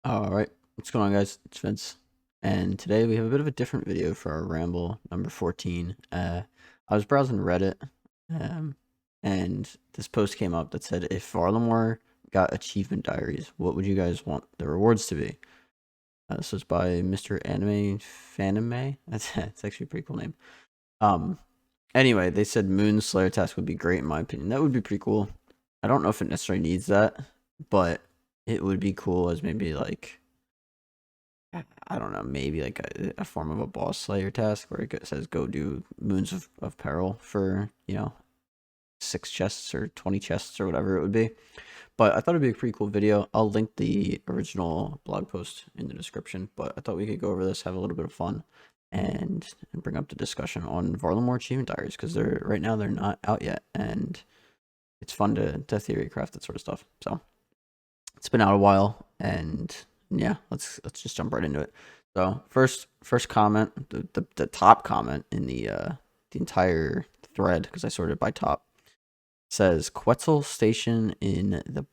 All right, what's going on, guys? It's Vince, and today we have a bit of a different video for our Ramble number 14. I was browsing Reddit, um, and this post came up that said, if Varlamore got Achievement Diaries, what would you guys want the rewards to be? This was by Mr. Anime Fanime. That's actually a pretty cool name. Um, anyway, they said Moon Slayer task would be great in my opinion. That would be pretty cool. I don't know if it necessarily needs that, but it would be cool as maybe like I don't know, maybe like a form of a boss slayer task where it says go do Moons of Peril for, 6 chests or 20 chests or whatever it would be. But I thought it'd be a pretty cool video. I'll link the original blog post in the description, but I thought we could go over this, have a little bit of fun, and bring up the discussion on Varlamore Achievement Diaries because right now they're not out yet, and it's fun to theory craft that sort of stuff. So it's been out a while, and yeah, let's just jump right into it. So first comment, the top comment in the entire thread, because I sorted by top, says Quetzal Station in the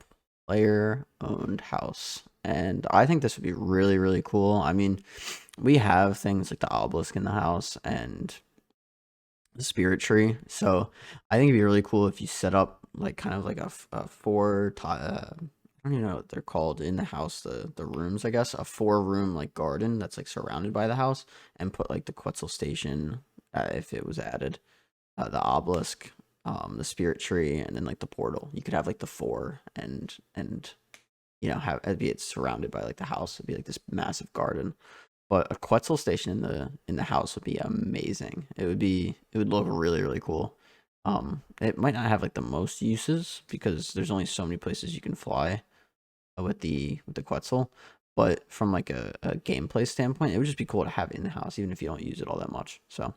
player owned house. And I think this would be really cool. I mean, we have things like the obelisk in the house and the spirit tree. So I think it'd be really cool if you set up like kind of like a I don't even know what they're called in the house, the rooms, I guess, a 4-room like garden that's like surrounded by the house, and put like the Quetzal station, if it was added, the obelisk, the spirit tree, and then like the portal. You could have like the four, and have it surrounded by like the house. It'd be like this massive garden. But a Quetzal station in the house would be amazing. It would look really cool. It might not have like the most uses because there's only so many places you can fly with the Quetzal, but from like a gameplay standpoint, it would just be cool to have in the house, even if you don't use it all that much. So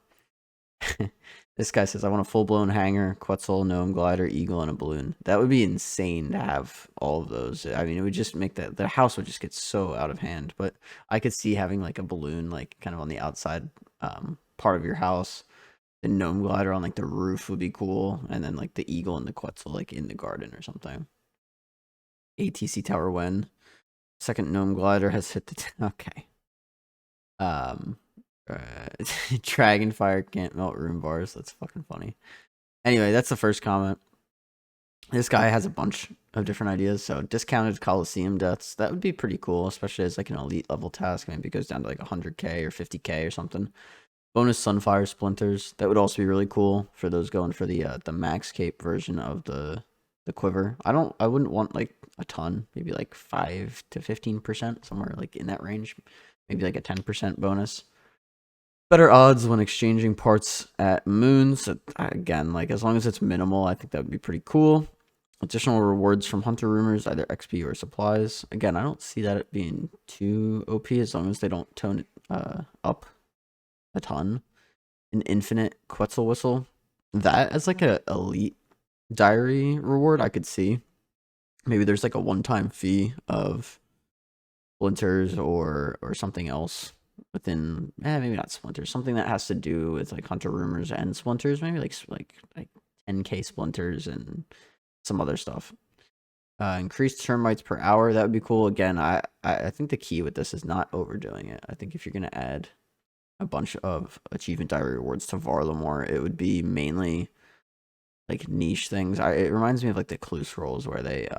this guy says, I want a full-blown hangar, Quetzal, gnome glider, eagle, and a balloon. That would be insane to have all of those. I mean, it would just make the house would just get so out of hand. But I could see having like a balloon, like kind of on the outside part of your house. The gnome glider on like the roof would be cool, and then like the eagle and the Quetzal like in the garden or something. ATC tower when second gnome glider has hit the okay. Um, Dragonfire can't melt room bars. That's fucking funny. Anyway, that's the first comment. This guy has a bunch of different ideas. So discounted Coliseum deaths, that would be pretty cool, especially as like an elite level task. Maybe it goes down to like 100k or 50k or something. Bonus Sunfire Splinters, that would also be really cool for those going for the max cape version of the quiver. I wouldn't want like a ton, maybe like 5 to 15%, somewhere like in that range. Maybe like a 10% bonus. Better odds when exchanging parts at moons. Again, like as long as it's minimal, I think that would be pretty cool. Additional rewards from Hunter Rumors, either XP or supplies. Again, I don't see that being too OP as long as they don't tone it up a ton. An infinite Quetzal Whistle. That as like a elite diary reward, I could see. Maybe there's like a one-time fee of splinters or something else within maybe not splinters, something that has to do with like Hunter Rumors and splinters, maybe like 10k splinters and some other stuff. Increased termites per hour, that would be cool. Again, I think the key with this is not overdoing it. I think if you're gonna add a bunch of achievement diary rewards to Varlamore, it would be mainly like niche things. It reminds me of like the clue scrolls where they're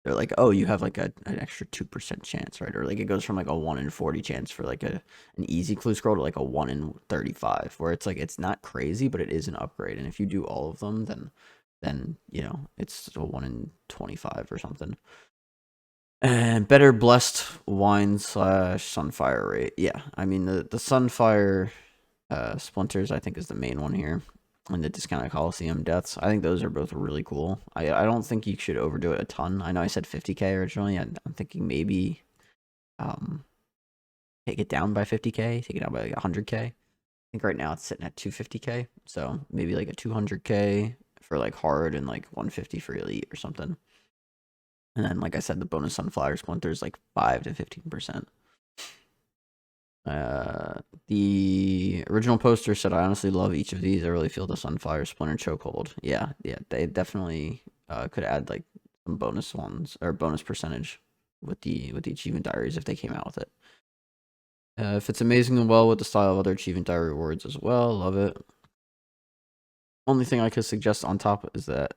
like, oh, you have like an extra 2% chance, right? Or like it goes from like a 1 in 40 chance for like an easy clue scroll to like a 1 in 35, where it's like it's not crazy, but it is an upgrade. And if you do all of them, then it's a 1 in 25 or something. And better blessed wine / sunfire rate. Yeah, I mean the sunfire splinters I think is the main one here, and the discounted Coliseum deaths. I think those are both really cool. I don't think you should overdo it a ton. I know I said 50k originally. I'm thinking maybe take it down by 50k, take it down by like 100k. I think right now it's sitting at 250k, so maybe like a 200k for like hard and like 150 for elite or something. And then, like I said, the bonus sunflower splinters like 5 to 15%. The original poster said, I honestly love each of these. I really feel the Sunfire Splinter Chokehold. Yeah, they definitely could add like some bonus ones or bonus percentage with the achievement diaries if they came out with it. If it's amazing and well with the style of other achievement diary rewards as well, love it. Only thing I could suggest on top is that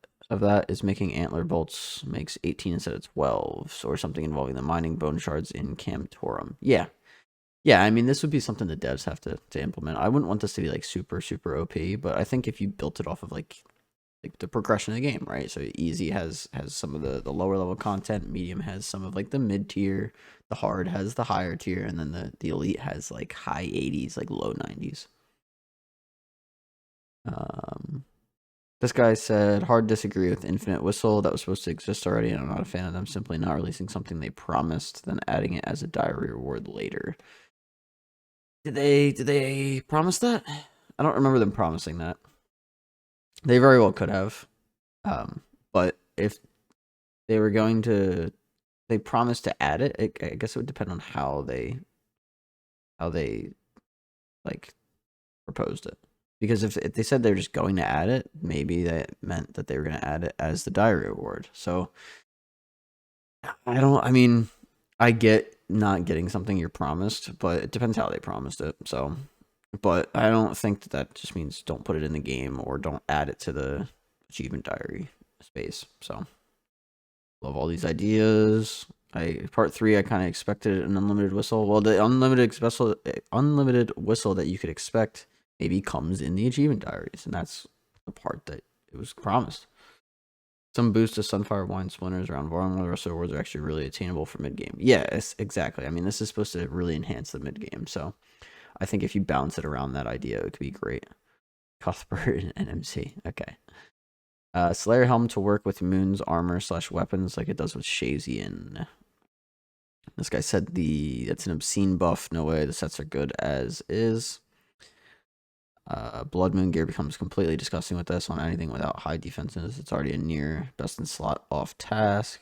is making antler bolts makes 18 instead of 12, or something involving the mining bone shards in Camtorum. Yeah. Yeah, I mean, this would be something the devs have to implement. I wouldn't want this to be like super, super OP, but I think if you built it off of like the progression of the game, right? So easy has some of the lower level content, medium has some of like the mid tier, the hard has the higher tier, and then the elite has like high 80s, like low 90s. This guy said, hard disagree with Infinite Whistle. That was supposed to exist already, and I'm not a fan of them simply not releasing something they promised, then adding it as a diary reward later. Did they promise that? I don't remember them promising that. They very well could have. But if they were going to, they promised to add it, I guess it would depend on how they like proposed it. Because if they said they were just going to add it, maybe that meant that they were going to add it as the diary reward. So I mean, I get not getting something you're promised, but it depends how they promised it. So, but I don't think that just means don't put it in the game or don't add it to the achievement diary space. So, love all these ideas. Part 3, I kind of expected an unlimited whistle. Well, the unlimited whistle that you could expect maybe comes in the achievement diaries, and that's the part that it was promised. Some boost to Sunfire Wine Splinters around Varlamore. The rest of the rewards are actually really attainable for mid game. Yes, exactly. I mean, this is supposed to really enhance the mid game, so I think if you bounce it around that idea, it could be great. Cuthbert and NMC. Okay. Slayer Helm to work with Moon's armor / weapons like it does with Shazian. This guy said that's an obscene buff. No way. The sets are good as is. Blood Moon gear becomes completely disgusting with this on anything without high defenses. It's already a near best in slot off task.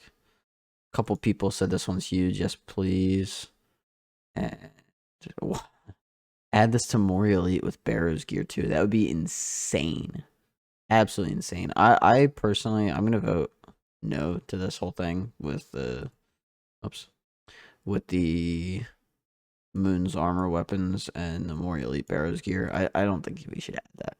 A couple people said this one's huge. Yes, please. And add this to Mori Elite with Barrow's gear too. That would be insane. Absolutely insane. I personally, I'm gonna vote no to this whole thing with the Moon's armor weapons and the Mori Elite Barrow's gear. I don't think we should add that.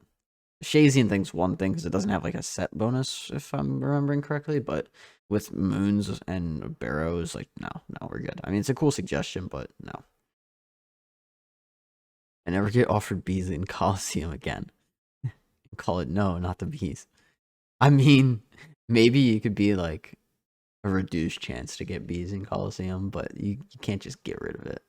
Shazian thing's one thing because it doesn't have like a set bonus if I'm remembering correctly, but with Moons and Barrows, like no, we're good. I mean, it's a cool suggestion, but no. I never get offered bees in Coliseum again. Call it no, not the bees. I mean, maybe you could be like a reduced chance to get bees in Coliseum, but you can't just get rid of it.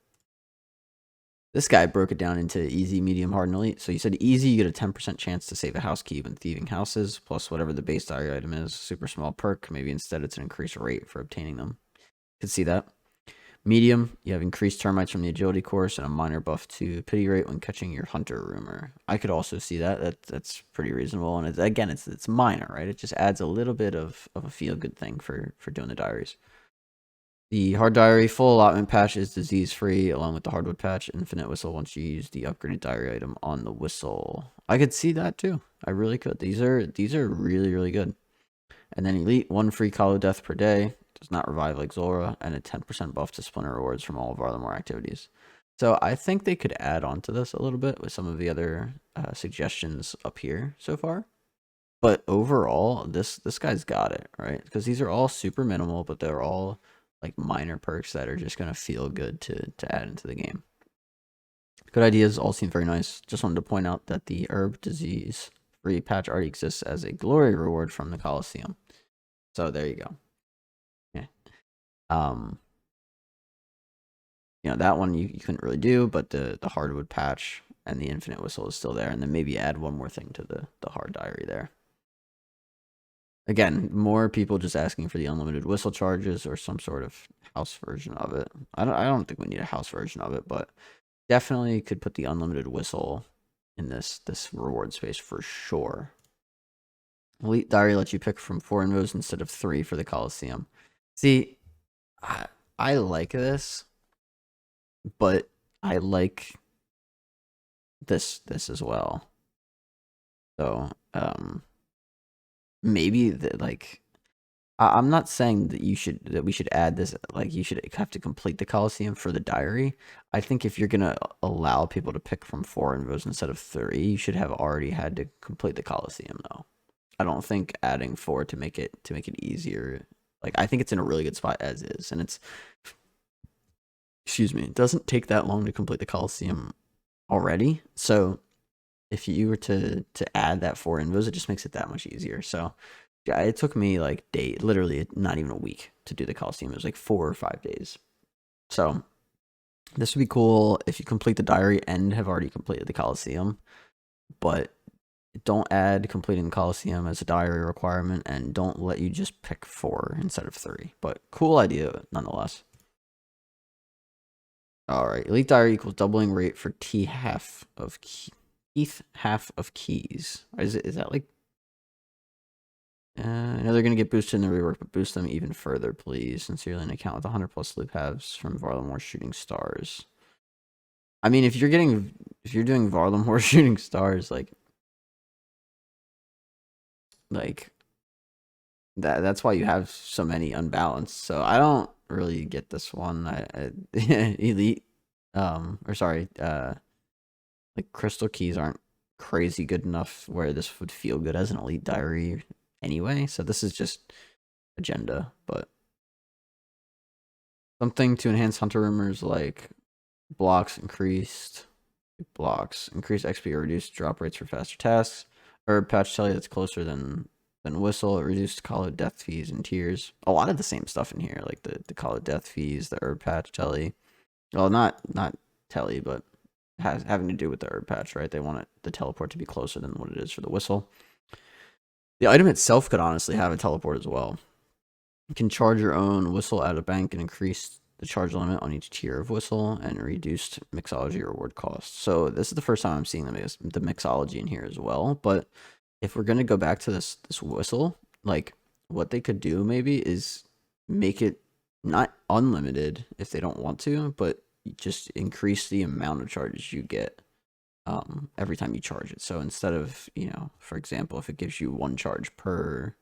This guy broke it down into easy, medium, hard, and elite. So you said easy, you get a 10% chance to save a house key when thieving houses, plus whatever the base diary item is. Super small perk. Maybe instead it's an increased rate for obtaining them. Could see that. Medium, you have increased termites from the agility course and a minor buff to pity rate when catching your hunter rumor. I could also see that. That's pretty reasonable. And it's minor, right? It just adds a little bit of a feel good thing for doing the diaries. The hard diary full allotment patch is disease free, along with the hardwood patch. Infinite whistle once you use the upgraded diary item on the whistle. I could see that too. I really could. These are really, really good. And then elite, 1 free Call of Death per day. Does not revive like Zora, and a 10% buff to splinter rewards from all of Varlamore activities. So I think they could add on to this a little bit with some of the other suggestions up here so far. But overall, this guy's got it, right? Because these are all super minimal, but they're all like minor perks that are just gonna feel good to add into the game. Good ideas, all seem very nice. Just wanted to point out that the herb disease free patch already exists as a glory reward from the Coliseum. So there you go. Yeah. That one you couldn't really do, but the hardwood patch and the infinite whistle is still there, and then maybe add one more thing to the hard diary there. Again, more people just asking for the unlimited whistle charges or some sort of house version of it. I don't think we need a house version of it, but definitely could put the unlimited whistle in this reward space for sure. Elite Diary lets you pick from 4 invos instead of 3 for the Coliseum. See, I like this, but I like this as well. So, maybe I'm not saying that we should add this, like you should have to complete the Coliseum for the diary. I think if you're gonna allow people to pick from 4 invos instead of 3, you should have already had to complete the Coliseum though. I don't think adding 4 to make it easier. Like I think it's in a really good spot as is, and it's, excuse me, it doesn't take that long to complete the Coliseum already. So if you were to add that 4 invos, it just makes it that much easier. So yeah, it took me like literally not even a week to do the Coliseum. It was like 4 or 5 days. So this would be cool if you complete the diary and have already completed the Coliseum, but don't add completing the Coliseum as a diary requirement, and don't let you just pick 4 instead of 3. But cool idea nonetheless. All right, elite diary equals doubling rate for T half of ETH half of keys. Is that like? I know they're gonna get boosted in the rework, but boost them even further, please. Sincerely, an account with 100 plus loop halves from Varlamore Shooting Stars. I mean, if you're doing Varlamore Shooting Stars, like that's why you have so many unbalanced. So I don't really get this one. Elite, or sorry, like crystal keys aren't crazy good enough where this would feel good as an elite diary anyway. So this is just agenda, but something to enhance hunter rumors like increased increased XP or reduced drop rates for faster tasks. Herb patch tell you that's closer than whistle. It reduced call of death fees and tiers. A lot of the same stuff in here, like the call of death fees, the herb patch telly. Well, not telly, but having to do with the herb patch, right? They want the teleport to be closer than what it is for the whistle. The item itself could honestly have a teleport as well. You can charge your own whistle out of bank and increase the charge limit on each tier of whistle and reduced mixology reward cost. So this is the first time I'm seeing the mixology in here as well. But if we're gonna go back to this whistle, like what they could do maybe is make it not unlimited if they don't want to, but just increase the amount of charges you get every time you charge it. So instead of, for example, if it gives you 1 charge per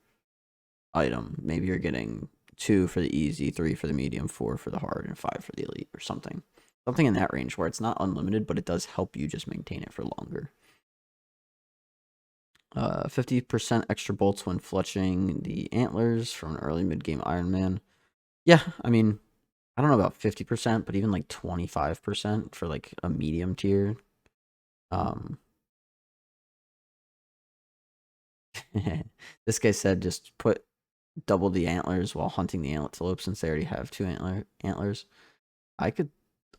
item, maybe you're getting 2 for the easy, 3 for the medium, 4 for the hard, and 5 for the elite, or something in that range where it's not unlimited, but it does help you just maintain it for longer. 50% extra bolts when fletching the antlers from an early mid-game Iron Man. Yeah, I mean, I don't know about 50%, but even like 25% for like a medium tier. This guy said just put double the antlers while hunting the antler since they already have 2 antlers. I could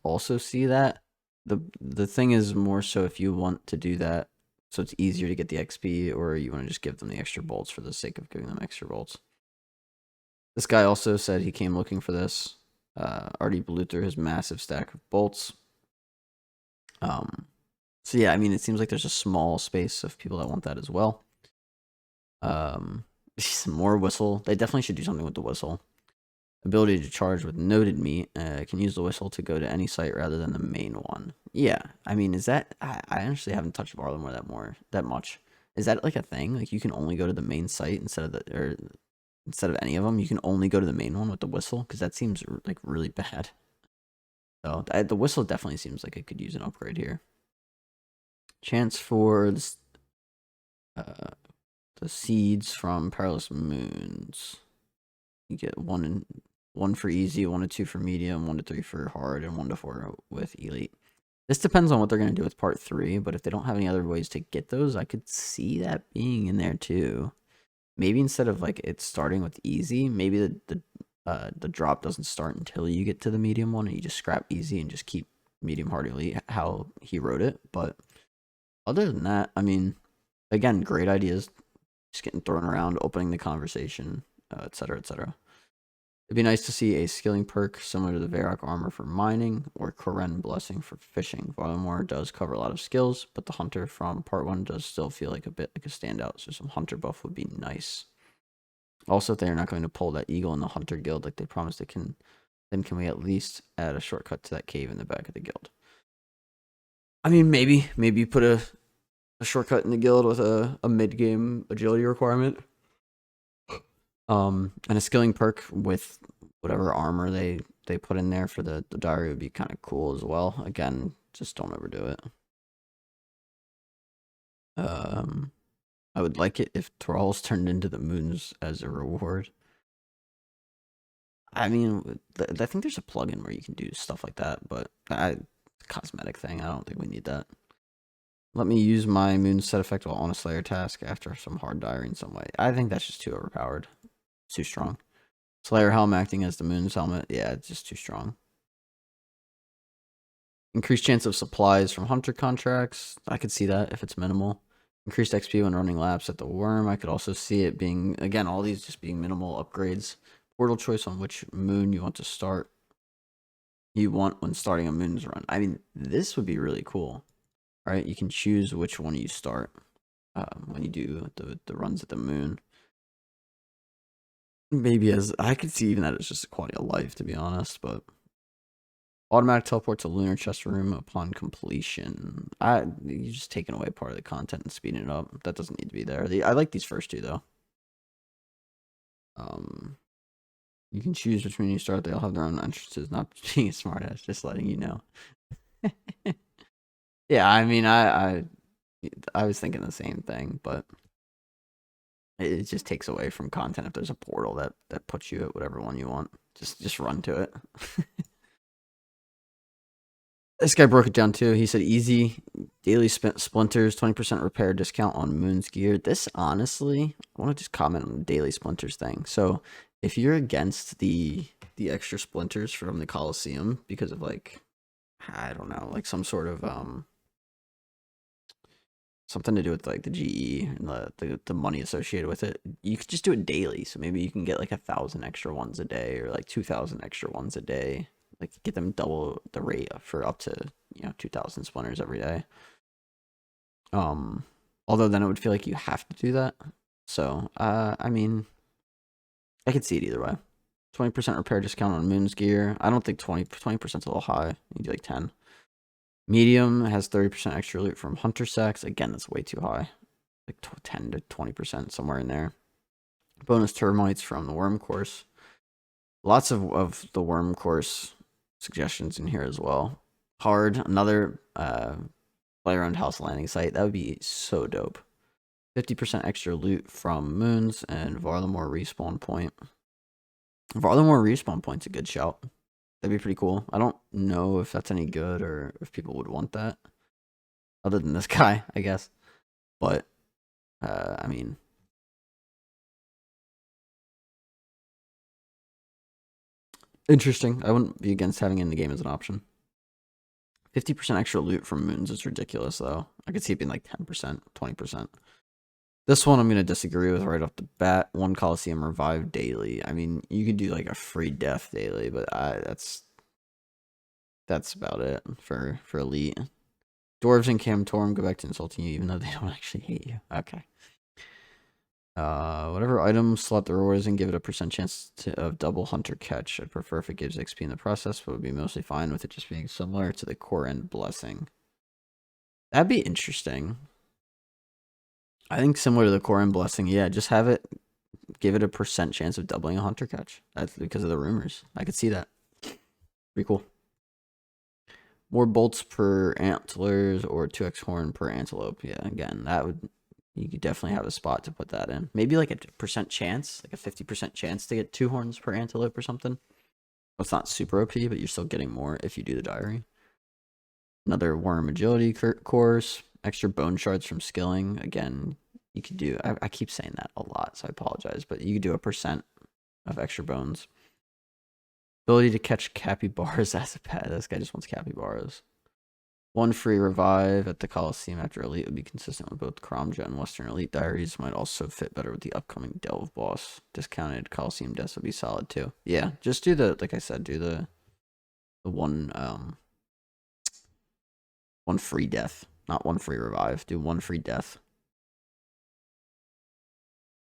also see that. The thing is more so if you want to do that so it's easier to get the XP, or you want to just give them the extra bolts for the sake of giving them extra bolts. This guy also said he came looking for this. Already blew through his massive stack of bolts. So yeah, I mean, it seems like there's a small space of people that want that as well. Some more whistle. They definitely should do something with the whistle. Ability to charge with noted meat. Can use the whistle to go to any site rather than the main one. Yeah, I mean, is that? I actually haven't touched Varlamore that much. Is that like a thing? Like you can only go to the main site instead of any of them. You can only go to the main one with the whistle, because that seems like really bad. So the whistle definitely seems like it could use an upgrade here. Chance for this, the seeds from Perilous Moons. You get 1 for easy, 1 to 2 for medium, 1 to 3 for hard, and 1 to 4 with elite. This depends on what they're going to do with part 3, but if they don't have any other ways to get those, I could see that being in there too. Maybe instead of like it starting with easy, maybe the drop doesn't start until you get to the medium one, and you just scrap easy and just keep medium hard elite how he wrote it. But other than that, I mean, again, great ideas just getting thrown around, opening the conversation, etc., etc. It'd be nice to see a skilling perk similar to the Varrock armor for mining, or Koren blessing for fishing. Varlamore does cover a lot of skills, but the hunter from part 1 does still feel like a bit like a standout, so some hunter buff would be nice. Also, if they're not going to pull that eagle in the hunter guild like they promised they can, then can we at least add a shortcut to that cave in the back of the guild? I mean, maybe you put a shortcut in the guild with a mid-game agility requirement. And a skilling perk with whatever armor they put in there for the diary would be kind of cool as well. Again, just don't overdo it. I would like it if Thralls turned into the moons as a reward. I mean, I think there's a plugin where you can do stuff like that, but cosmetic thing. I don't think we need that. Let me use my moon set effect while on a Slayer task after some hard diary in some way. I think that's just too overpowered. It's too strong. Slayer helm acting as the moon's helmet. Yeah, it's just too strong. Increased chance of supplies from hunter contracts. I could see that if it's minimal. Increased XP when running laps at the worm. I could also see it being, again, all these just being minimal upgrades. Portal choice on which moon you want to start. You want when starting a moon's run. I mean, this would be really cool. All right, you can choose which one you start when you do the runs at the moon. Maybe as I could see even that it's just a quality of life, to be honest, but automatic teleport to lunar chest room upon completion. You're just taking away part of the content and speeding it up. That doesn't need to be there. I like these first two though. You can choose which one you start. They all have their own entrances. Not being a smartass, just letting you know. Yeah, I mean, I was thinking the same thing, but it just takes away from content if there's a portal that puts you at whatever one you want. Just run to it. This guy broke it down too. He said easy daily splinters, 20% repair discount on Moon's gear. This honestly, I want to just comment on the daily splinters thing. So if you're against the extra splinters from the Coliseum because of like, I don't know, like some sort of something to do with like the GE and the money associated with it, you could just do it daily. So maybe you can get like 1,000 extra ones a day or like 2,000 extra ones a day. Like get them double the rate for up to 2,000 splinters every day. Although then it would feel like you have to do that. So I mean, I could see it either way. 20% repair discount on Moon's gear. I don't think 20% is a little high. You do like 10. Medium has 30% extra loot from hunter sacks. Again, that's way too high. Like 10 to 20% somewhere in there. Bonus termites from the worm course. Lots of the worm course suggestions in here as well. Hard, another play-around house landing site. That would be so dope. 50% extra loot from moons and Varlamore respawn point. Varlamore respawn point's a good shout. That'd be pretty cool. I don't know if that's any good or if people would want that. Other than this guy, I guess. But, I mean, interesting. I wouldn't be against having it in the game as an option. 50% extra loot from moons is ridiculous, though. I could see it being like 10%, 20%. This one I'm going to disagree with right off the bat. One Coliseum Revive daily. I mean, you could do like a free death daily, but that's about it for Elite. Dwarves and Camtorum go back to insulting you even though they don't actually hate you. Okay. Whatever item slot the rewards and give it a percent chance of double hunter catch. I'd prefer if it gives XP in the process, but would be mostly fine with it just being similar to the core end blessing. That'd be interesting. I think similar to the core end blessing, yeah, just have it, give it a percent chance of doubling a hunter catch. That's because of the rumors. I could see that. Pretty cool. More bolts per antlers or 2x horn per antelope. Yeah, again, that would, you could definitely have a spot to put that in. Maybe like a percent chance, like a 50% chance to get 2 horns per antelope or something. Well, it's not super OP, but you're still getting more if you do the diary. Another worm agility course. Extra bone shards from skilling. Again, you could do, I keep saying that a lot, so I apologize, but you could do a percent of extra bones. Ability to catch capybaras as a pet. This guy just wants capybaras. 1 free revive at the Coliseum after Elite would be consistent with both Cromja and Western Elite Diaries. Might also fit better with the upcoming Delve boss. Discounted Coliseum deaths would be solid too. Yeah, just do the, like I said, do the one free death. Not 1 free revive. Do 1 free death.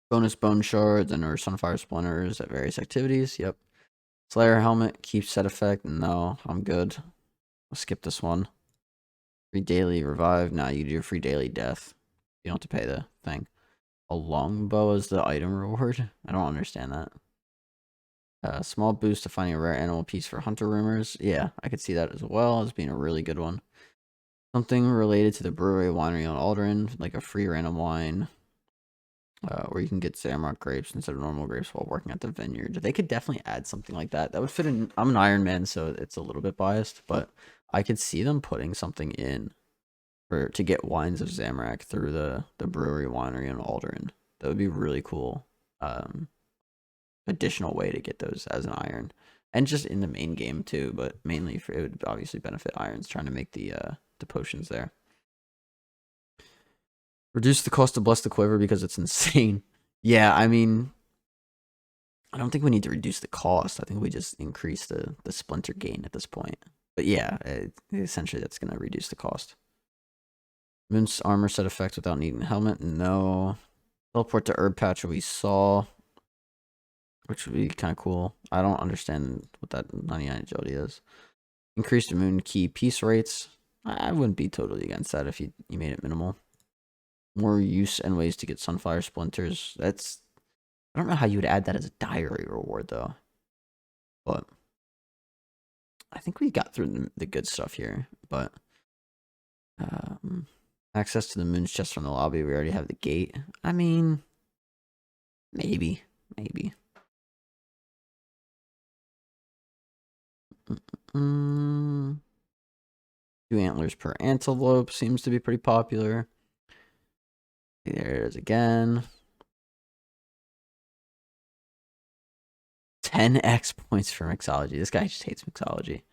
Bonus bone shards and or sunfire splinters at various activities. Yep. Slayer helmet keeps set effect. No, I'm good. I'll skip this one. Free daily revive. Nah, you do a free daily death. You don't have to pay the thing. a longbow as the item reward. I don't understand that. Small boost to finding a rare animal piece for hunter rumors. Yeah, I could see that as well as being a really good one. Something related to the brewery winery on Aldrin, like a free random wine. Where you can get Zamrock grapes instead of normal grapes while working at the vineyard. They could definitely add something like that. That would fit in. I'm an Iron Man, so it's a little bit biased, but I could see them putting something in to get wines of Zamrock through the brewery winery in Aldrin. That would be really cool. Additional way to get those as an iron, and just in the main game too. But mainly it would obviously benefit irons trying to make the potions there. Reduce the cost to bless the quiver because it's insane. Yeah, I mean, I don't think we need to reduce the cost. I think we just increase the splinter gain at this point. But yeah, essentially that's going to reduce the cost. Moon's armor set effects without needing a helmet. No. Teleport to Herb Patch we saw, which would be kind of cool. I don't understand what that 99 agility is. Increase the moon key piece rates. I wouldn't be totally against that if you made it minimal. More use and ways to get sunflower splinters. That's, I don't know how you would add that as a diary reward though. But I think we got through the good stuff here. But access to the moon's chest from the lobby. We already have the gate. I mean, maybe. Two antlers per antelope seems to be pretty popular. There it is again. 10x points for mixology. This guy just hates mixology.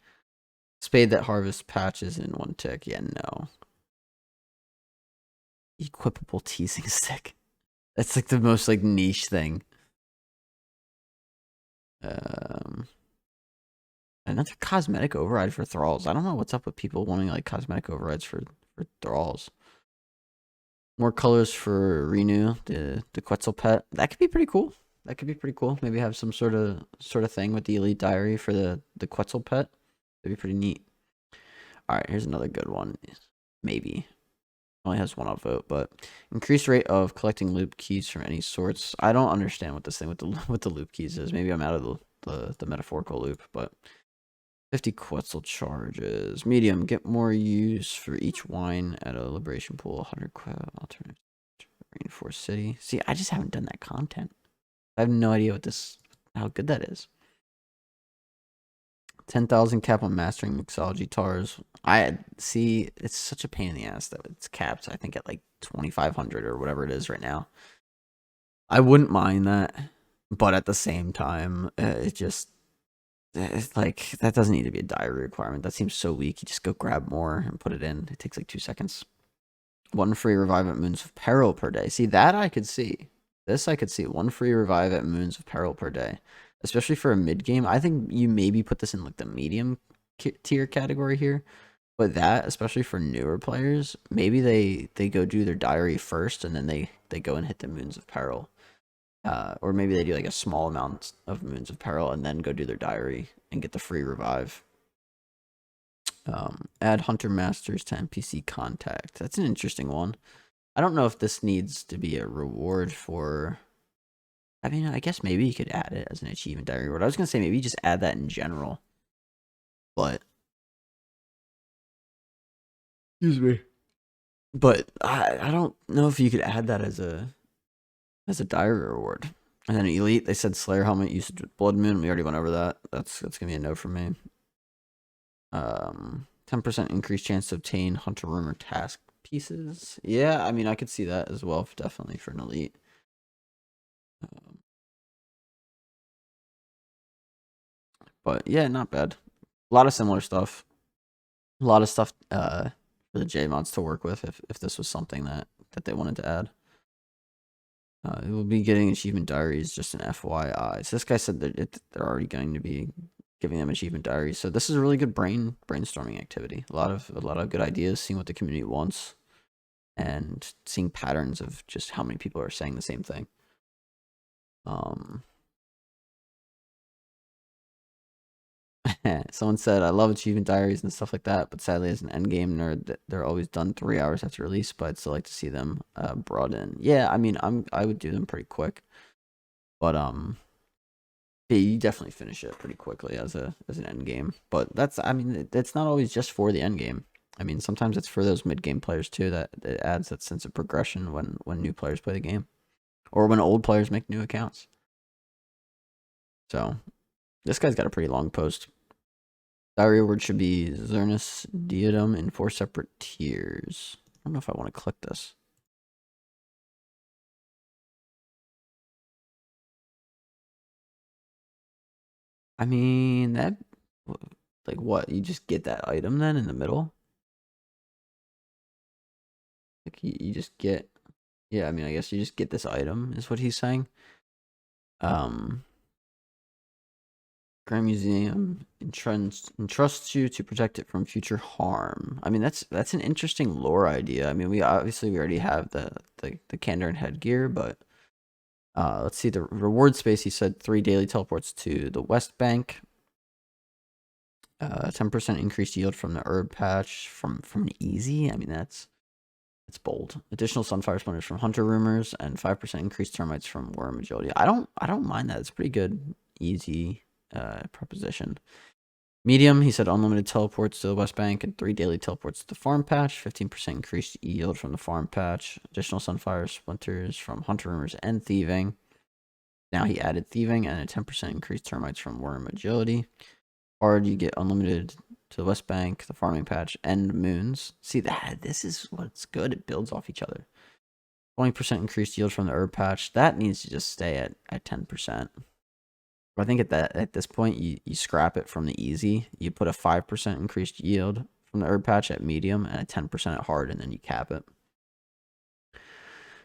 Spade that harvests patches in one tick. Yeah, no. Equipable teasing stick. That's like the most like niche thing. Another cosmetic override for thralls. I don't know what's up with people wanting like cosmetic overrides for thralls. More colors for Renew, the Quetzal pet. That could be pretty cool. Maybe have some sort of thing with the Elite Diary for the Quetzal pet. That'd be pretty neat. All right, here's another good one. Maybe only has one upvote, but increased rate of collecting loop keys from any sorts. I don't understand what this thing with the loop keys is. Maybe I'm out of the metaphorical loop, but 50 Quetzal charges. Medium, get more use for each wine at a liberation pool. 100 alternate Rainforest City. See, I just haven't done that content. I have no idea how good that is. 10,000 cap on mastering mixology tars. I see. It's such a pain in the ass that it's capped. I think at like 2,500 or whatever it is right now. I wouldn't mind that, but at the same time, it's like that doesn't need to be a diary requirement. That seems so weak. You just go grab more and put it in. It takes like 2 seconds. One free revive at Moons of Peril per day. See, that I could see. This I could see. One free revive at Moons of Peril per day. Especially for a mid game. I think you maybe put this in like the medium tier category here. But that, especially for newer players, maybe they go do their diary first and then they go and hit the Moons of Peril. Or maybe they do like a small amount of Moons of Peril and then go do their diary and get the free revive. Add Hunter Masters to NPC contact. That's an interesting one. I don't know if this needs to be a reward for... I mean, I guess maybe you could add it as an achievement diary reward. I was going to say maybe just add that in general. But... Excuse me. But I don't know if you could add that as a diary reward. And then Elite, they said Slayer helmet usage with Blood Moon. We already went over that. That's gonna be a no for me. 10% increased chance to obtain Hunter Rumor task pieces. Yeah, I mean I could see that as well, definitely for an Elite. But yeah, not bad. A lot of similar stuff. A lot of stuff for the J mods to work with if this was something that they wanted to add. It will be getting achievement diaries, just an FYI. So this guy said that they're already going to be giving them achievement diaries. So this is a really good brainstorming activity. A lot of good ideas, seeing what the community wants, and seeing patterns of just how many people are saying the same thing. Someone said, I love Achievement Diaries and stuff like that, but sadly, as an endgame nerd, they're always done 3 hours after release, but I'd still like to see them brought in. Yeah, I mean, I would do them pretty quick, but yeah, you definitely finish it pretty quickly as an endgame. But that's, I mean, it's not always just for the endgame. I mean, sometimes it's for those mid-game players too, that it adds that sense of progression when new players play the game, or when old players make new accounts. So this guy's got a pretty long post. Diary word should be Zernus Diadem in 4 separate tiers. I don't know if I want to click this. I mean, that, like what? You just get that item then in the middle? Like you just get, yeah, I mean, I guess you just get this item is what he's saying. Grand Museum entrusts you to protect it from future harm. I mean, that's an interesting lore idea. I mean, we already have the Candor and headgear, but let's see the reward space. He said 3 daily teleports to the West Bank. 10% increased yield from the herb patch from an easy. I mean, that's bold. Additional sunfire splinters from hunter rumors and 5% increased termites from worm agility. I don't mind that. It's pretty good, easy proposition. Medium, he said unlimited teleports to the West Bank and 3 daily teleports to the farm patch. 15% increased yield from the farm patch. Additional sunfire splinters from hunter rumors and thieving. Now he added thieving and a 10% increased termites from worm agility. Hard, you get unlimited to the West Bank, the farming patch, and moons. See that? This is what's good. It builds off each other. 20% increased yield from the herb patch. That needs to just stay at 10%. I think at this point you scrap it from the easy. You put a 5% increased yield from the herb patch at medium and a 10% at hard, and then you cap it.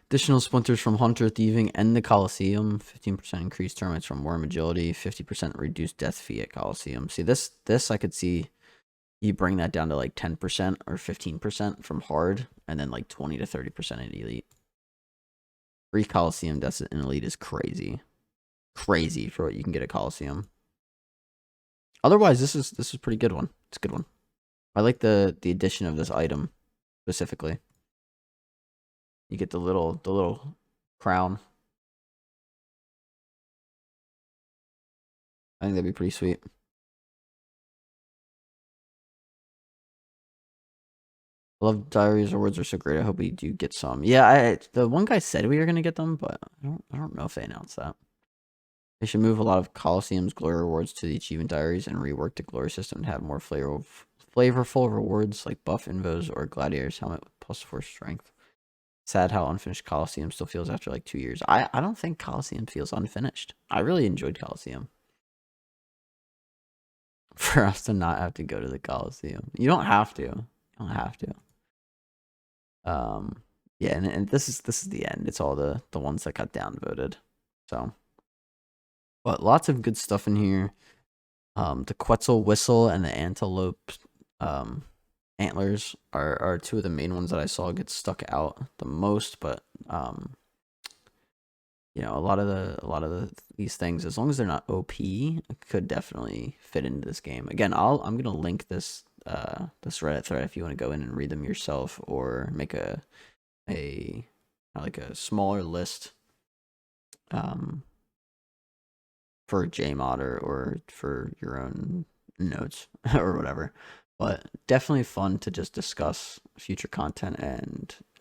Additional splinters from Hunter, Thieving, and the Coliseum. 15% increased termites from Worm Agility. 50% reduced death fee at Coliseum. See, this I could see you bring that down to like 10% or 15% from hard, and then like 20 to 30% at elite. Free Coliseum deaths in elite is crazy. Crazy for what you can get at Coliseum. Otherwise, this is a pretty good one. It's a good one. I like the addition of this item specifically. You get the little crown. I think that'd be pretty sweet. I love diaries. Rewards are so great. I hope we do get some. Yeah, the one guy said we were gonna get them, but I don't know if they announced that. They should move a lot of Coliseum's glory rewards to the achievement diaries and rework the glory system to have more flavorful rewards like buff invos or gladiator's helmet with +4 strength. Sad how unfinished Coliseum still feels after like 2 years. I don't think Coliseum feels unfinished. I really enjoyed Coliseum. For us to not have to go to the Coliseum. You don't have to. You don't have to. Yeah, and this is the end. It's all the ones that got downvoted. So, but lots of good stuff in here. The Quetzal whistle and the antelope antlers are 2 of the main ones that I saw get stuck out the most, but you know, a lot of these things, as long as they're not OP, could definitely fit into this game. Again, I'm gonna link this Reddit thread if you want to go in and read them yourself, or make a smaller list for JMod or for your own notes or whatever. But definitely fun to just discuss future content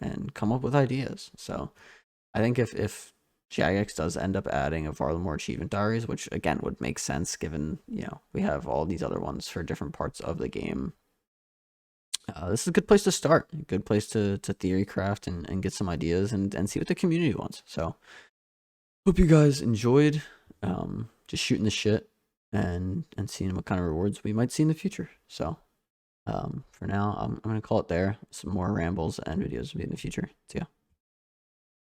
and come up with ideas. So I think if Jagex does end up adding a Varlamore Achievement Diaries, which again would make sense given, you know, we have all these other ones for different parts of the game. This is a good place to start. A good place to theory craft and get some ideas and see what the community wants. So hope you guys enjoyed just shooting the shit and seeing what kind of rewards we might see in the future. So for now, I'm gonna call it there. Some more rambles and videos will be in the future. See ya.